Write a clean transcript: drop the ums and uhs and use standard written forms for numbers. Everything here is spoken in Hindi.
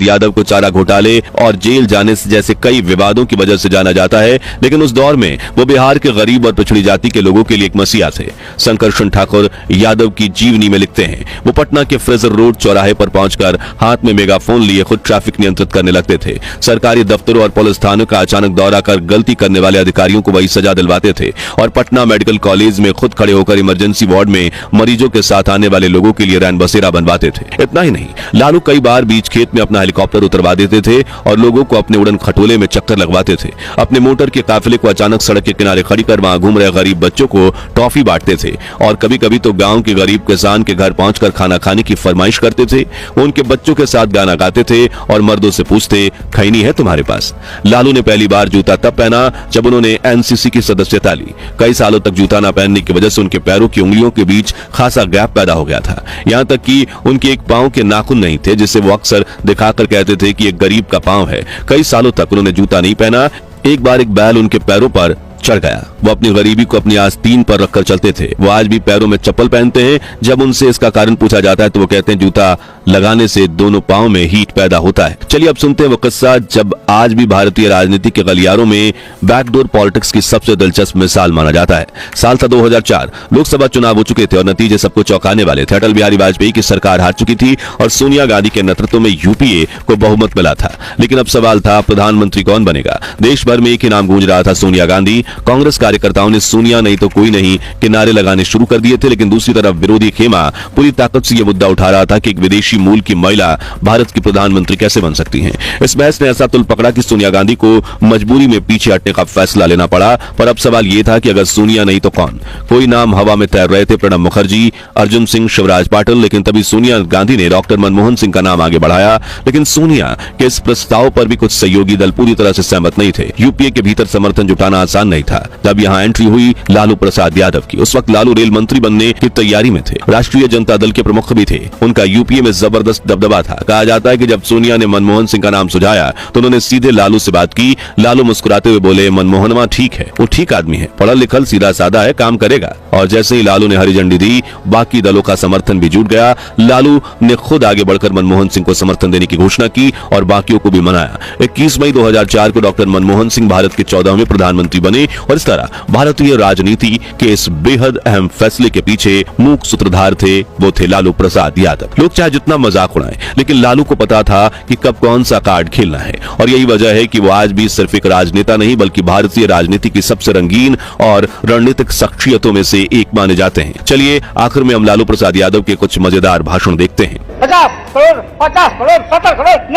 यादव को चारा घोटाले और जेल जाने से जैसे कई विवादों की वजह से जाना जाता है, लेकिन उस दौर में वो बिहार के गरीब और पिछड़ी जाति के लोगों के लिए एक मसीहा थे। शंकरशन ठाकुर यादव की जीवनी में लिखते हैं, वो पटना के फ्रेजर रोड चौराहे पर पहुंचकर हाथ में मेगाफोन लिए खुद ट्रैफिक नियंत्रित करने लगते थे। सरकारी दफ्तरों और पुलिस थानों का अचानक दौरा कर गलती करने वाले अधिकारियों को वही सजा दिलवाते थे और पटना मेडिकल कॉलेज में खुद खड़े होकर इमरजेंसी वार्ड में मरीजों के साथ आने वाले लोगों के लिए रैन बसेरा बनवाते थे। इतना ही नहीं, लालू कई बार बीच खेत में अपना हेलीकॉप्टर उतरवा देते थे और लोगों को अपने उड़न खटोले में चक्कर लगवाते थे। अपने मोटर के काफिले को अचानक सड़क के किनारे खड़ी कर वहां घूम रहे गरीब बच्चों को टॉफी बांटते थे और कभी कभी तो गांव के गरीब किसान के घर पहुंचकर खाना खाने की फरमाइश करते थे। वो उनके बच्चों के साथ गाना गाते थे और मर्दों से पूछते, खैनी है तुम्हारे पास? लालू ने पहली बार जूता तब पहना जब उन्होंने एनसीसी की सदस्यता ली। कई सालों तक जूता न पहनने की वजह से उनके पैरों की उंगलियों के बीच खासा गैप पैदा हो गया था। यहां तक कि उनके एक पांव के नाखून नहीं थे, जिसे वो अक्सर दिखाकर कहते थे कि एक गरीब का पांव है। कई सालों तक उन्होंने जूता नहीं पहना। एक बार एक बैल उनके पैरों पर चढ़ गया। वो अपनी गरीबी को अपनी आस्तीन पर रखकर चलते थे। वो आज भी पैरों में चप्पल पहनते हैं। जब उनसे इसका कारण पूछा जाता है तो वो कहते हैं, जूता लगाने से दोनों पांव में हीट पैदा होता है। चलिए अब सुनते हैं वो किस्सा जब आज भी भारतीय राजनीति के गलियारों में बैकडोर पॉलिटिक्स की सबसे दिलचस्प मिसाल माना जाता है। साल था 2004। लोकसभा चुनाव हो चुके थे और नतीजे सबको चौंकाने वाले थे। अटल बिहारी वाजपेयी की सरकार हार चुकी थी और सोनिया गांधी के नेतृत्व में यूपीए को बहुमत मिला था। लेकिन अब सवाल था, प्रधानमंत्री कौन बनेगा? देश भर में एक ही नाम गूंज रहा था, सोनिया गांधी। कांग्रेस कार्यकर्ताओं ने सोनिया नहीं तो कोई नहीं के नारे लगाने शुरू कर दिए थे, लेकिन दूसरी तरफ विरोधी खेमा पूरी ताकत से यह मुद्दा उठा रहा था कि एक विदेशी मूल की महिला भारत की प्रधानमंत्री कैसे बन सकती हैं। इस बहस ने ऐसा तुल पकड़ा कि सोनिया गांधी को मजबूरी में पीछे हटने का फैसला लेना पड़ा। पर अब सवाल यह था कि अगर सोनिया नहीं तो कौन? कोई नाम हवा में तैर रहे थे, प्रणब मुखर्जी, अर्जुन सिंह, शिवराज पाटिल। लेकिन तभी सोनिया गांधी ने डॉक्टर मनमोहन सिंह का नाम आगे बढ़ाया। लेकिन सोनिया के इस प्रस्ताव पर भी कुछ सहयोगी दल पूरी तरह से सहमत नहीं थे। यूपीए के भीतर समर्थन जुटाना आसान नहीं था। तब यहां एंट्री हुई लालू प्रसाद यादव की। उस वक्त लालू रेल मंत्री बनने की तैयारी में थे। राष्ट्रीय जनता दल के प्रमुख भी थे। उनका यूपीए में जबरदस्त दबदबा था। कहा जाता है कि जब सोनिया ने मनमोहन सिंह का नाम सुझाया तो उन्होंने सीधे लालू से बात की। लालू मुस्कुराते हुए बोले, मनमोहनवा ठीक है, वो ठीक आदमी है, पढ़ा लिखल, सीधा साधा है, काम करेगा। और जैसे ही लालू ने हरी झंडी दी, बाकी दलों का समर्थन भी जुट गया। लालू ने खुद आगे बढ़कर मनमोहन सिंह को समर्थन देने की घोषणा की और बाकियों को भी मनाया। 21 मई 2004 को डॉक्टर मनमोहन सिंह भारत के 14वें प्रधानमंत्री बने और इस तरह भारतीय राजनीति के इस बेहद अहम फैसले के पीछे मूक सूत्रधार थे, वो थे लालू प्रसाद यादव। लोग चाहे जितना मजाक उड़ाएं, लेकिन लालू को पता था कि कब कौन सा कार्ड खेलना है। और यही वजह है कि वो आज भी सिर्फ एक राजनेता नहीं बल्कि भारतीय राजनीति की सबसे रंगीन और रणनीतिक शख्सियतों में से एक माने जाते हैं। चलिए आखिर में हम लालू प्रसाद यादव के कुछ मजेदार भाषण देखते हैं। 50 करोड़, 50 करोड़, 70 करोड़,